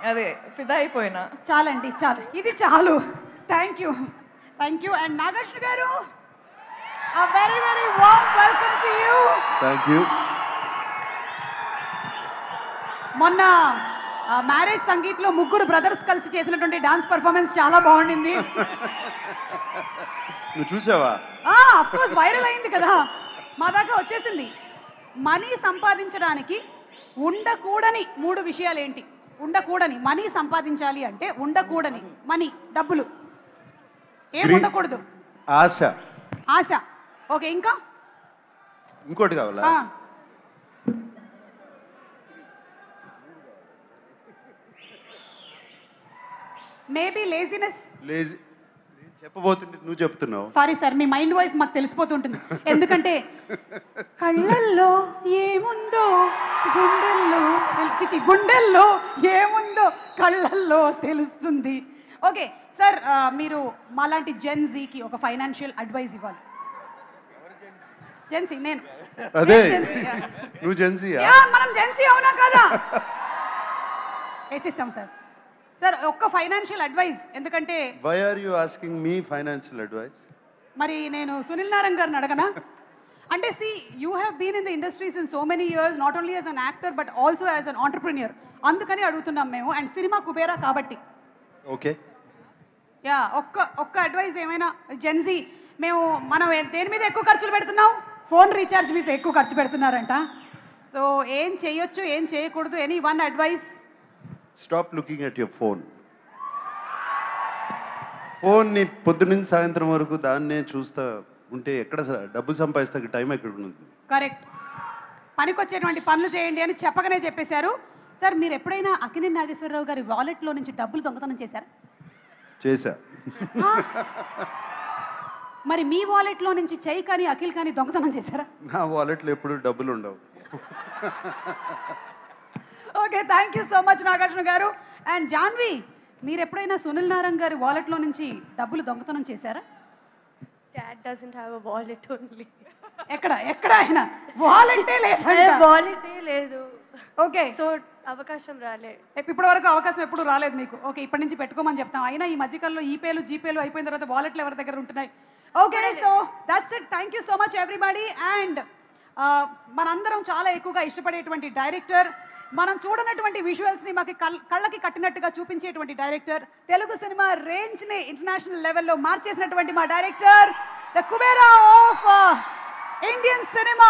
అదే ఫిదా అయిపోయినా. చాలండి, చాలు, ఇది చాలు. Thank you and Nagarjuna garu, very very warm welcome to you. Thank you. మొన్న మ్యారేజ్ సంగీత్లో ముగ్గురు బ్రదర్స్ కలిసి చేసినటువంటి డాన్స్ పర్ఫార్మెన్స్ చాలా బాగుండింది. నువ్వు చూసావా? ఆఫ్ కోర్స్ వైరల్ అయింది కదా, మా దాకా వచ్చేసింది. మనీ సంపాదించడానికి ఉండకూడని 3 విషయాలు ఏంటి? ఉండకూడని, మనీ సంపాదించాలి అంటే ఉండకూడని మనీ, డబ్బులు ఏం ఉండకూడదు? ఆశ. ఆశ. ఓకే, ఇంకా ఇంకోటి కావాలా? Maybe laziness. లేజీ. చెప్పబోతుంటే నువ్వు చెప్తున్నావు. సారీ సార్, మీ మైండ్ వాయిస్ మాకు తెలిసిపోతుంటుంది. ఎందుకంటే కళ్ళల్లో ఏముందో గుండెల్లో ఏముందో కళ్ళల్లో తెలుస్తుంది. ఓకే సార్, మీరు మాలాంటి జెన్జీకి ఒక ఫైనాన్షియల్ అడ్వైస్ ఇవ్వాలి. జెన్సీ నేను. అదే నువ్వు జెన్సీయా? మనం జెన్సీ అవునా కదా? వేసేస్తాం సార్. సార్ ఒక్క ఫైనాన్షియల్ అడ్వైస్, ఎందుకంటే why are you asking me financial advice? మరి నేను సునీల్ నారాయణ గారిని అడగనా? అంటే see you have been in the industries in so many years, not only as an actor but also as an entrepreneur. అందుకని అడుగుతున్నాం మేము, అండ్ సినిమా కుబేరా కాబట్టి. ఓకే యా, ఒక్క అడ్వైస్ ఏమైనా. జెన్జీ మనం దేని మీద ఎక్కువ ఖర్చులు పెడుతున్నాం? ఫోన్ రీఛార్జ్ మీద ఎక్కువ ఖర్చు పెడుతున్నారంట. సో ఏం చేయొచ్చు, ఏం చేయకూడదు? Any one advice? Stop looking at your phone. ఫోన్ని పొద్దున్నుంచి సాయంత్రం వరకు దాన్నే చూస్తా ఉంటే ఎక్కడ డబ్బులు సంపాదిస్తాకి టైం ఎక్కడ ఉంటుంది? కరెక్ట్. పనికొచ్చేటువంటి పనులు చేయండి అని చెప్పకనే చెప్పేశారు. సార్ మీరు ఎప్పుడైనా అక్కినేని నాగేశ్వరరావు గారి వాలెట్లో నుంచి డబ్బులు దొంగతనం చేశారా? చేశా. మరి మీ వాలెట్లో నుంచి చెయ్యి కానీ అఖిల్ కానీ దొంగతనం చేశారా? నా వాలెట్లో ఎప్పుడు డబ్బులు ఉండవు. Okay, thank you so much Nagarjuna గారు. అండ్ జాన్వి, మీరు ఎప్పుడైనా సునీల్ నారాయణ గారి వాలెట్లో నుంచి డబ్బులు దొంగతనం చేశారా? Dad doesn't have a wallet only. ఎక్కడ ఆయన వాలెటే లేదు. Wallet లేదు. ఓకే, సో అవకాశం రాలే. ఇప్పటి వరకు అవకాశం ఎప్పుడు రాలేదు మీకు. ఓకే, ఇప్పటి నుంచి పెట్టుకోమని చెప్తాం. అయినా ఈ మధ్యకాలంలో ఈపేలు జీపేలు అయిపోయిన తర్వాత వాలెట్లు ఎవరి దగ్గర ఉంటున్నాయి? Okay, so that's it. Thank you so much everybody. And మనందరం చాలా ఎక్కువగా ఇష్టపడేటువంటి డైరెక్టర్, మనం చూడనటువంటి విజువల్స్ని మాకు కళ్ళకి కట్టినట్టుగా చూపించేటువంటి డైరెక్టర్, తెలుగు సినిమా రేంజ్ని ఇంటర్నేషనల్ లెవెల్లో మార్చేసినటువంటి మా director, the Kubera of Indian cinema.